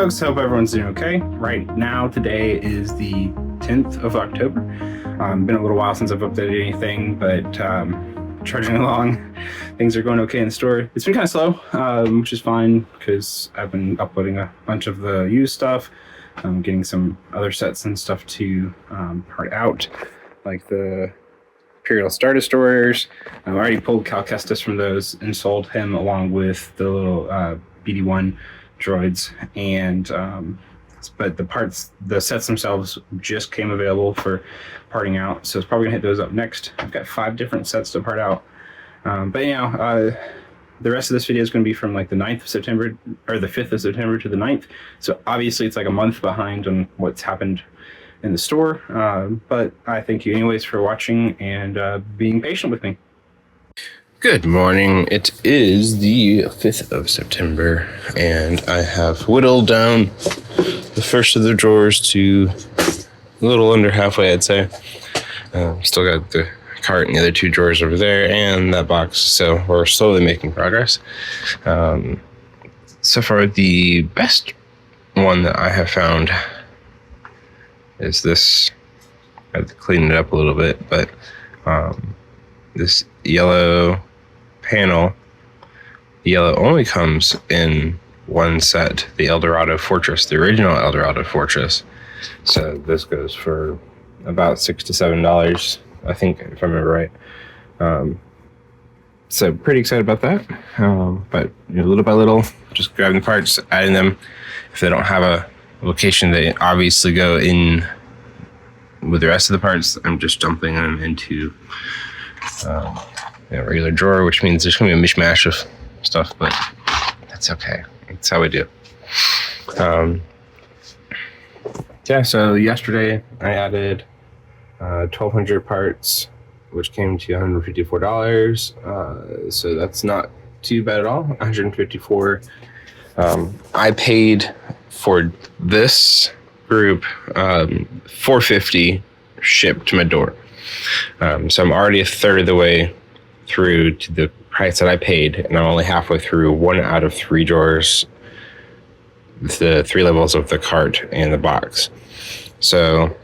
folks, hope everyone's doing okay. Right now, today is the 10th of October. Been a little while since I've updated anything, but trudging along. Things are going okay in the store. It's been kind of slow, which is fine because I've been uploading a bunch of the used stuff, getting some other sets and stuff to part out, like the Imperial Star Destroyers. I already pulled Cal Kestis from those and sold him along with the little BD1 droids, and but the sets themselves just came available for parting out, so it's probably gonna hit those up next. I've got 5 different sets to part out, but the rest of this video is going to be from like the 9th of September or the 5th of September to the 9th, so obviously it's like a month behind on what's happened in the store, but I thank you anyways for watching and being patient with me. Good morning. It is the 5th of September, and I have whittled down the first of the drawers to a little under halfway, I'd say. Still got the cart and the other 2 drawers over there and that box, so we're slowly making progress. So far, the best one that I have found is this. I have to clean it up a little bit, but this yellow panel. The yellow only comes in one set, the Eldorado Fortress, the original Eldorado Fortress. So this goes for about $6 to $7, I think, if I remember right. So pretty excited about that. But little by little, just grabbing the parts, adding them. If they don't have a location, they obviously go in with the rest of the parts. I'm just dumping them into a regular drawer, which means there's going to be a mishmash of stuff, but that's okay. That's how we do. So yesterday I added 1,200 parts, which came to $154. So that's not too bad at all. $154. I paid for this group $450 shipped to my door. So I'm already a third of the way through to the price that I paid, and I'm only halfway through 1 out of 3 drawers, the 3 levels of the cart and the box. So,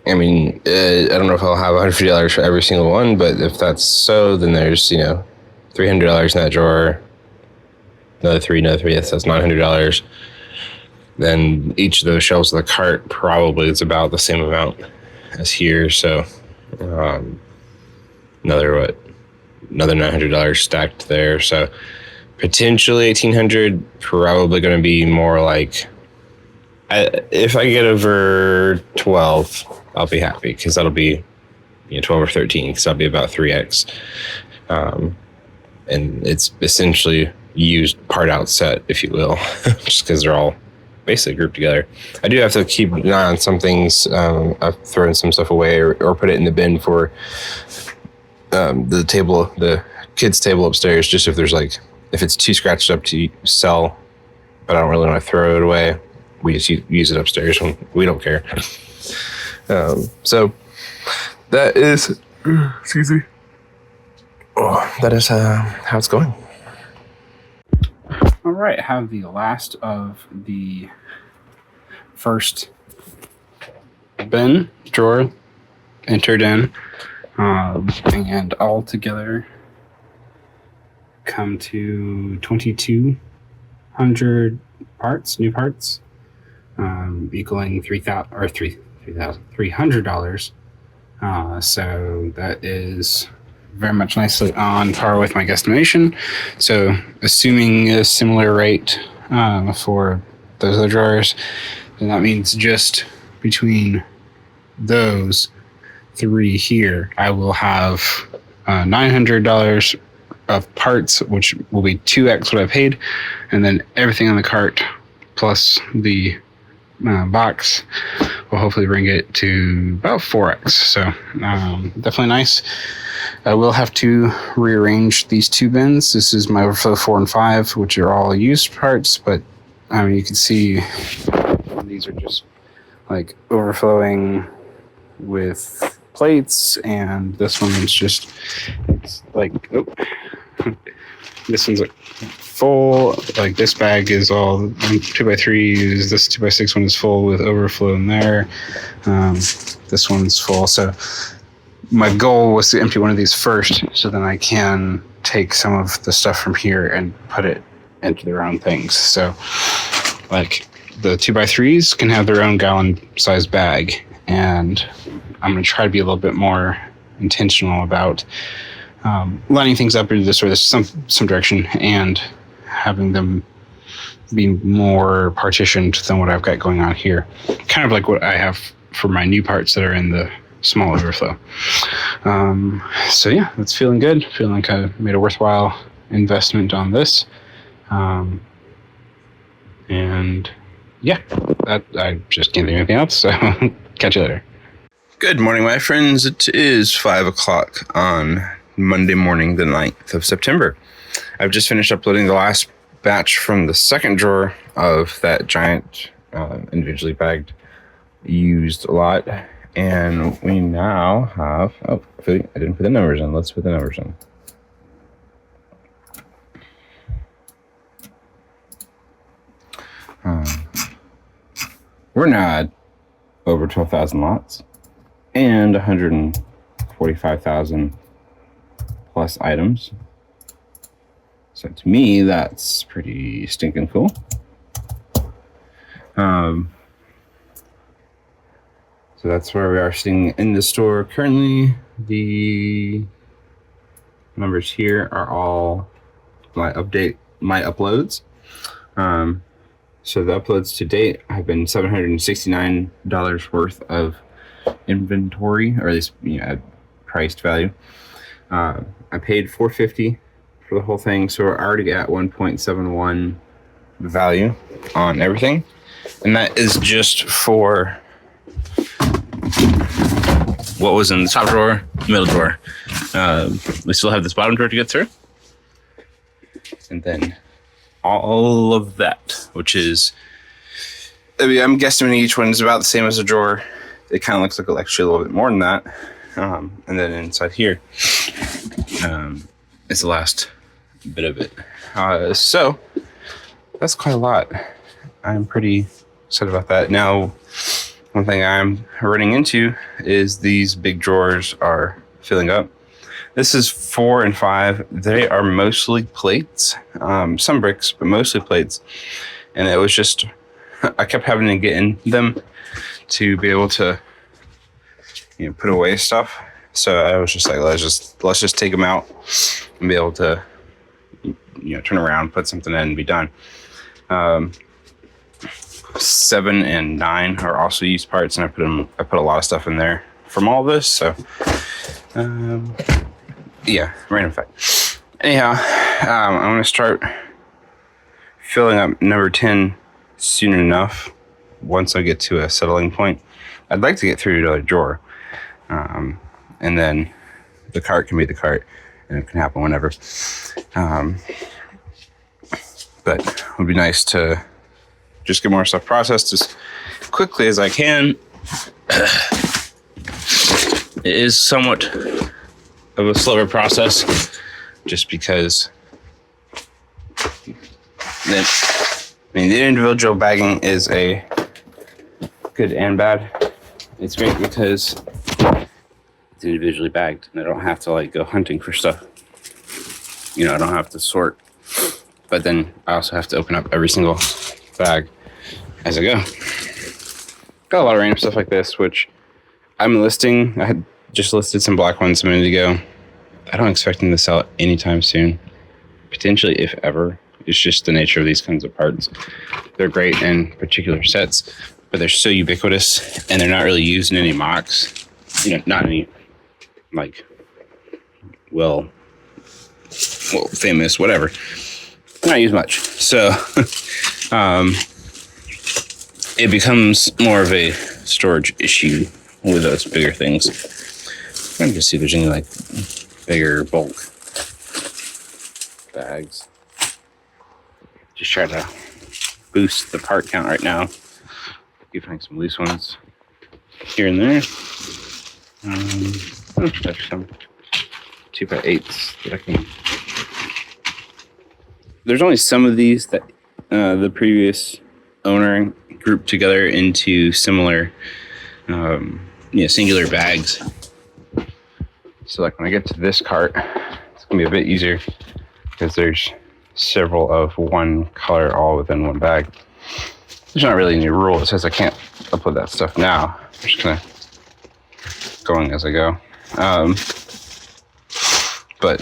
I mean, I don't know if I'll have $150 for every single one, but if that's so, then there's, $300 in that drawer, another three, that's $900. Then each of those shelves of the cart probably is about the same amount as here, so another $900 stacked there. So potentially $1,800. Probably going to be more like, if I get over 12, I'll be happy, because that'll be 12 or 13, because that'll be about 3x. And it's essentially used part out set, if you will, just because they're all basically grouped together. I do have to keep an eye on some things. I've thrown some stuff away or put it in the bin for the kids' table upstairs, just if there's if it's too scratched up to sell, but I don't really want to throw it away. We just use it upstairs when we don't care. So that is, excuse me. Oh, that is how it's going. All right, I have the last of the first bin drawer entered in, and all together come to 2,200 parts, new parts, equaling $300. So that is very much nicely on par with my guesstimation. So assuming a similar rate for those other drawers, then that means just between those 3 here, I will have $900 of parts, which will be 2x what I paid, and then everything on the cart plus the box will hopefully bring it to about 4x. So definitely nice. I will have to rearrange these 2 bins. This is my overflow 4 and 5, which are all used parts, but I mean, you can see these are just like overflowing with plates, and this one is just, it's like, this one's like full. Like this bag is all 2x3s. This 2x6 one is full with overflow in there. This one's full. So my goal was to empty one of these first, so then I can take some of the stuff from here and put it into their own things. So like the 2x3s can have their own gallon size bag, and I'm going to try to be a little bit more intentional about lining things up into this or this some direction and having them be more partitioned than what I've got going on here. Kind of like what I have for my new parts that are in the small overflow. So yeah, it's feeling good. Feeling like I made a worthwhile investment on this. And yeah, I just can't think of anything else. So catch you later. Good morning, my friends. It is 5 o'clock on Monday morning, the 9th of September. I've just finished uploading the last batch from the second drawer of that giant individually bagged used lot. And we now have, I didn't put the numbers in. Let's put the numbers in. We're now at over 12,000 lots and 145,000 plus items. So to me, that's pretty stinking cool. So that's where we are sitting in the store currently. The numbers here are all my uploads. So the uploads to date have been $769 worth of inventory, or at least priced value. I paid $450 for the whole thing, so we're already at 1.71 value on everything, and that is just for what was in the top drawer, middle drawer. We still have this bottom drawer to get through, and then all of that, which is, I'm guessing each one is about the same as a drawer. It kind of looks like actually a little bit more than that. And then inside here is the last bit of it. So that's quite a lot. I'm pretty excited about that. Now, one thing I'm running into is these big drawers are filling up. This is 4 and 5. They are mostly plates, some bricks, but mostly plates. And it was just, I kept having to get in them to be able to, put away stuff. So I was just like, let's just take them out and be able to, turn around, put something in, and be done. 7 and 9 are also used parts, and I put a lot of stuff in there from all this. So. Yeah, random fact. Anyhow, I'm going to start filling up number 10 soon enough once I get to a settling point. I'd like to get through another drawer. And then the cart can be the cart, and it can happen whenever. But it would be nice to just get more stuff processed as quickly as I can. It is somewhat of a slower process, just because the individual bagging is a good and bad. It's great because it's individually bagged, and I don't have to go hunting for stuff. I don't have to sort, but then I also have to open up every single bag as I go. Got a lot of random stuff like this, which I'm listing. I had just listed some black ones a minute ago. I don't expect them to sell anytime soon. Potentially, if ever. It's just the nature of these kinds of parts. They're great in particular sets, but they're so ubiquitous, and they're not really used in any mocks. Not any, famous, whatever. Not used much. So, it becomes more of a storage issue with those bigger things. I'm trying to see if there's any bigger bulk bags. Just try to boost the part count right now. You find some loose ones here and there. There's some 2x8s that I can there's only some of these that the previous owner grouped together into similar, singular bags. So like when I get to this cart, it's gonna be a bit easier because there's several of one color all within one bag. There's not really any rule that says I can't upload that stuff now. I'm just kind of going as I go. But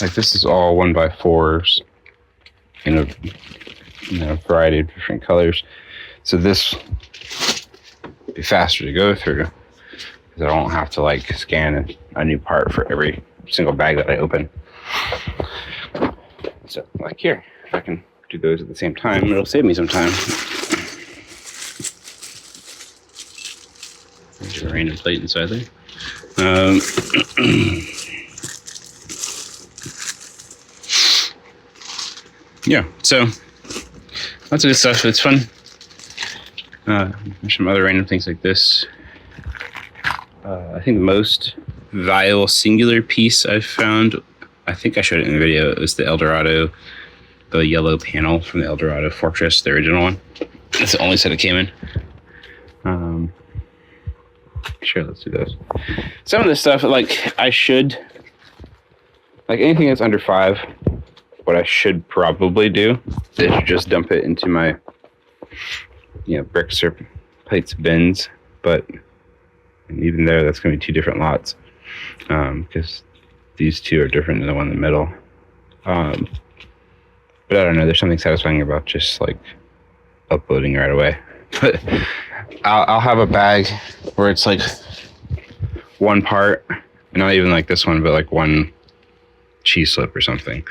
like this is all 1x4s in a variety of different colors. So this would be faster to go through because I don't have to like scan a new part for every single bag that I open. So like here, if I can do those at the same time, it'll save me some time. There's a random plate inside there. Yeah, so lots of good stuff. It's fun. There's some other random things like this. I think the most valuable singular piece I've found, I think I showed it in the video, it was the Eldorado, the yellow panel from the Eldorado Fortress, the original one. That's the only set it came in. Sure, let's do those. Some of this stuff, like anything that's under 5, what I should probably do is just dump it into my, bricks or plates bins. But even there, that's going to be 2 different lots because these 2 are different than the one in the middle. But I don't know. There's something satisfying about just like uploading right away. But I'll have a bag where it's like one part, not even like this one, but like one cheese slip or something.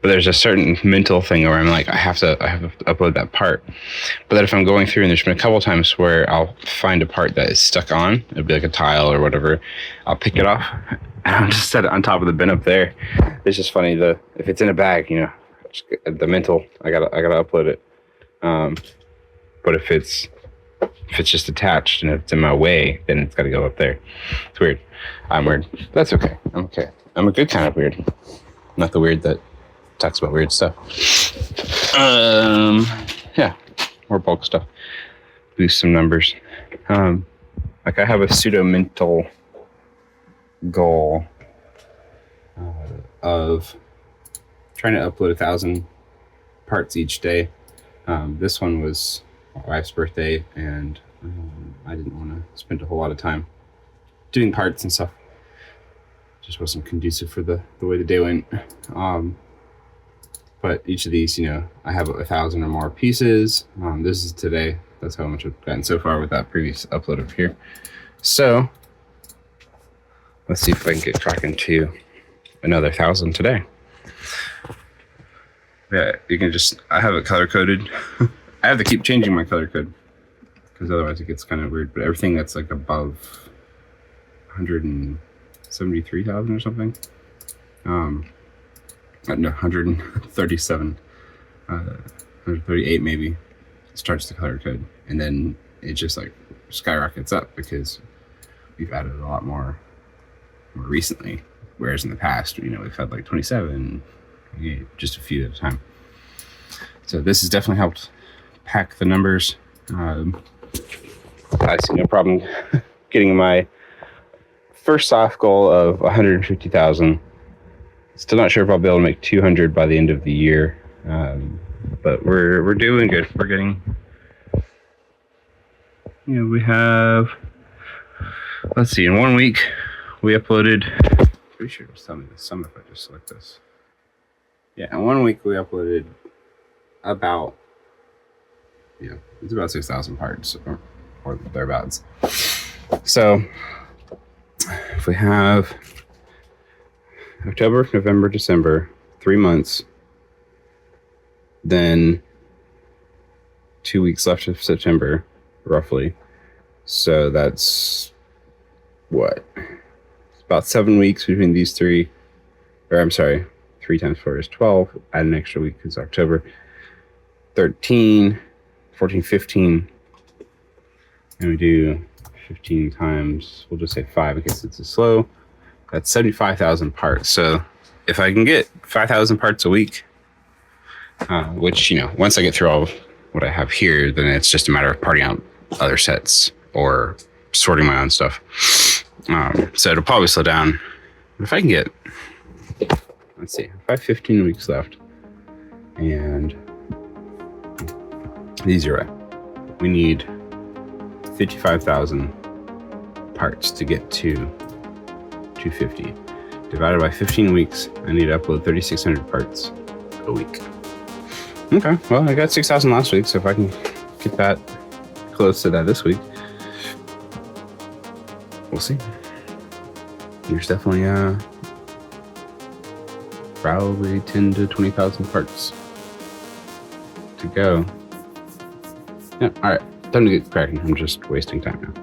But there's a certain mental thing where I'm like, I have to upload that part. But then if I'm going through, and there's been a couple times where I'll find a part that is stuck on, it'll be like a tile or whatever, I'll pick it off and I'll just set it on top of the bin up there. It's just funny, if it's in a bag, the mental, I gotta upload it. But if it's just attached and it's in my way, then it's gotta go up there. It's weird. I'm weird. That's okay. I'm okay. I'm a good kind of weird. Not the weird that talks about weird stuff. Yeah, more bulk stuff. Boost some numbers. Like I have a pseudo mental goal of trying to upload 1,000 parts each day. This one was my wife's birthday, and I didn't want to spend a whole lot of time doing parts and stuff. Just wasn't conducive for the way the day went. But each of these, I have 1,000 or more pieces. This is today. That's how much I've gotten so far with that previous upload up here. So let's see if I can get cracking to another 1,000 today. Yeah, I have it color coded. I have to keep changing my color code because otherwise it gets kind of weird. But everything that's like above 173,000 or something. No, 137, 138 maybe, starts the color code. And then it just like skyrockets up because we've added a lot more recently. Whereas in the past, we've had like 27, just a few at a time. So this has definitely helped pack the numbers. I see no problem getting my first soft goal of 150,000. Still not sure if I'll be able to make 200 by the end of the year, but we're doing good. We're getting, we have, let's see, in 1 week we uploaded, pretty sure it was telling me the sum if I just select this. Yeah, in 1 week we uploaded about, it's about 6,000 parts or thereabouts. So if we have October, November, December, 3 months, then 2 weeks left of September, roughly. So that's what? It's about 7 weeks between these 3, or I'm sorry, 3 times 4 is 12. Add an extra week because October. 13, 14, 15. And we do 15 times, we'll just say 5 in case it's a slow. That's 75,000 parts. So if I can get 5,000 parts a week, which, once I get through all of what I have here, then it's just a matter of parting out other sets or sorting my own stuff. So it'll probably slow down. If I can get, let's see, if I have 15 weeks left and these are right, we need 55,000 parts to get to 250. Divided by 15 weeks, I need to upload 3,600 parts a week. Okay, well, I got 6,000 last week, so if I can get that close to that this week, we'll see. There's definitely probably 10 to 20,000 parts to go. Yeah, all right, time to get cracking. I'm just wasting time now.